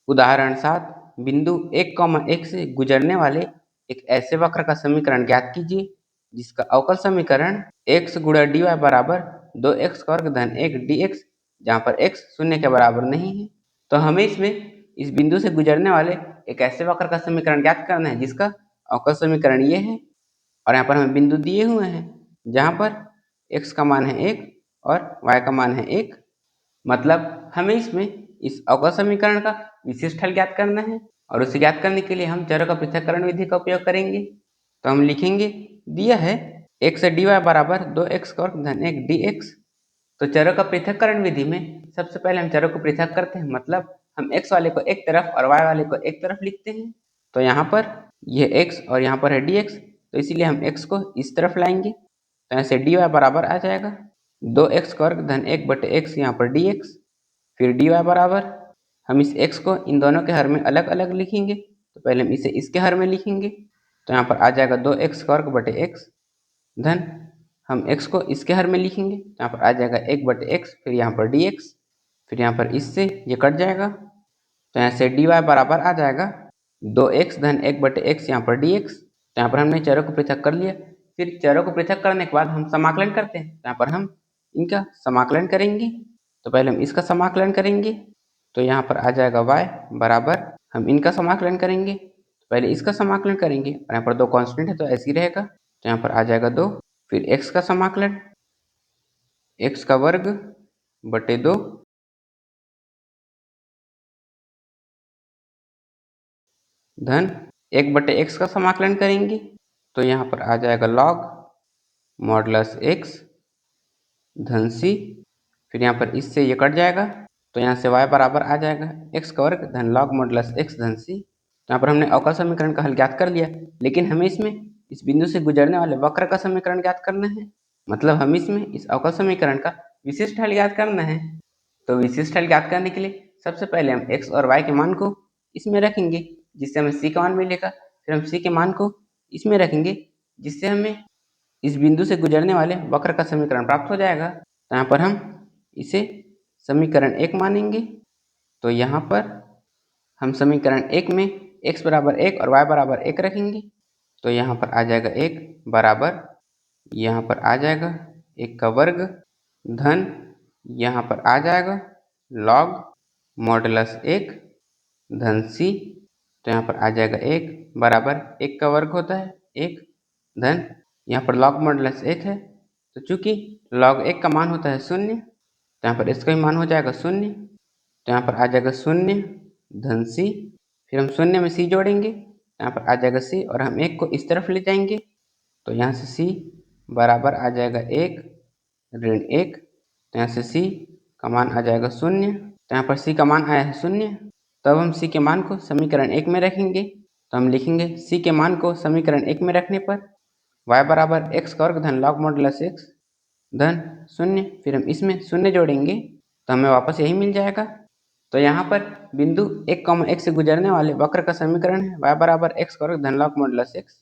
उदाहरण 7 बिंदु 1, 1 से गुजरने वाले एक ऐसे वक्र का समीकरण ज्ञात कीजिए जिसका अवकल समीकरण x गुणा dy बराबर 2x वर्ग धन 1 dx, जहाँ पर x शून्य के बराबर नहीं है। तो हमें इसमें इस बिंदु से गुजरने वाले एक ऐसे वक्र का समीकरण ज्ञात करना है जिसका अवकल समीकरण ये है, और यहाँ पर हमें बिंदु दिए हुए हैं जहाँ पर x का मान है 1 और y का मान है 1। मतलब हमें इसमें इस अवकल समीकरण का विशिष्ट हल ज्ञात करना है, और उसे ज्ञात करने के लिए हम चरों का पृथक्करण विधि का उपयोग करेंगे। तो हम लिखेंगे, दिया है x dy बराबर 2x वर्ग धन 1 dx। तो चरों का पृथक्करण विधि में सबसे पहले हम चरों को पृथक करते हैं, मतलब हम x वाले को एक तरफ और y वाले को एक तरफ लिखते हैं। तो यहाँ पर यह x और यहाँ पर है dx, तो इसीलिए हम x को इस तरफ लाएंगे। तो ऐसे dy बराबर आ जाएगा 2x वर्ग धन 1 बटे x यहाँ पर dx। फिर dy बराबर हम इस x को इन दोनों के हर में अलग अलग लिखेंगे। तो पहले हम इसे इसके हर में लिखेंगे, तो यहाँ पर आ जाएगा 2x वर्ग बटे x धन हम x को इसके हर में लिखेंगे, तो यहाँ पर आ जाएगा 1 बटे x, फिर यहाँ पर dx, फिर यहाँ पर इससे ये कट जाएगा। तो यहाँ से dy बराबर आ जाएगा 2x धन 1 बटे x यहाँ पर dx। तो यहाँ पर हमने चरों को पृथक कर लिया। फिर चरों को पृथक करने के बाद हम समाकलन करते हैं। तो यहाँ पर हम इनका समाकलन करेंगे। तो पहले हम इसका समाकलन करेंगे, तो यहाँ पर आ जाएगा y बराबर हम इनका समाकलन करेंगे। तो पहले इसका समाकलन करेंगे, और यहाँ पर दो कांस्टेंट है तो ऐसे ही रहेगा। तो यहाँ पर आ जाएगा 2, फिर x का समाकलन x का वर्ग बटे 2 धन 1 बटे x का समाकलन करेंगे। तो यहाँ पर आ जाएगा लॉग मॉडुलस x धन c, फिर यहाँ पर इससे ये कट जाएगा। तो यहाँ से y बराबर आ जाएगा x का वर्ग धन लॉग मॉडुलस x धन c। तो यहाँ पर हमने अवकल समीकरण का हल ज्ञात कर लिया, लेकिन हमें इसमें इस बिंदु से गुजरने वाले वक्र का समीकरण ज्ञात करना है। मतलब हम इसमें इस अवकल समीकरण का विशिष्ट हल ज्ञात करना है। तो विशिष्ट हल ज्ञात करने के लिए सबसे पहले हम x और y के मान को इसमें रखेंगे जिससे हमें c का मान मिलेगा। फिर हम c के मान को इसमें रखेंगे जिससे हमें इस बिंदु से गुजरने वाले वक्र का समीकरण प्राप्त हो जाएगा। तो यहाँ पर हम इसे समीकरण 1 मानेंगे। तो यहाँ पर हम समीकरण 1 में x बराबर 1 और y बराबर 1 रखेंगे। तो यहाँ पर आ जाएगा 1 बराबर, यहाँ पर आ जाएगा 1 का वर्ग धन यहाँ पर आ जाएगा लॉग मॉडुलस 1 धन c। तो यहाँ पर आ जाएगा 1 बराबर 1 का वर्ग होता है 1 धन यहाँ पर लॉग मॉडुलस 1 है, तो चूंकि लॉग 1 का मान होता है 0, तो यहाँ पर इसका भी मान हो जाएगा 0। तो यहाँ पर आ जाएगा 0 धन c, फिर हम 0 में c जोड़ेंगे, यहाँ पर आ जाएगा c और हम 1 को इस तरफ ले जाएंगे। तो यहाँ से c बराबर आ जाएगा 1 ऋण 1। तो यहाँ से c का मान आ जाएगा 0। तो यहाँ पर c का मान आया है 0। तब हम c के मान को समीकरण 1 में रखेंगे। तो हम लिखेंगे c के मान को समीकरण 1 में रखने पर y बराबर x का वर्ग धन लॉग मॉडुलस x धन 0, फिर हम इसमें 0 जोड़ेंगे तो हमें वापस यही मिल जाएगा। तो यहाँ पर बिंदु 1, 1 से गुजरने वाले वक्र का समीकरण है y बराबर x का वर्ग धन लॉग मॉडुलस x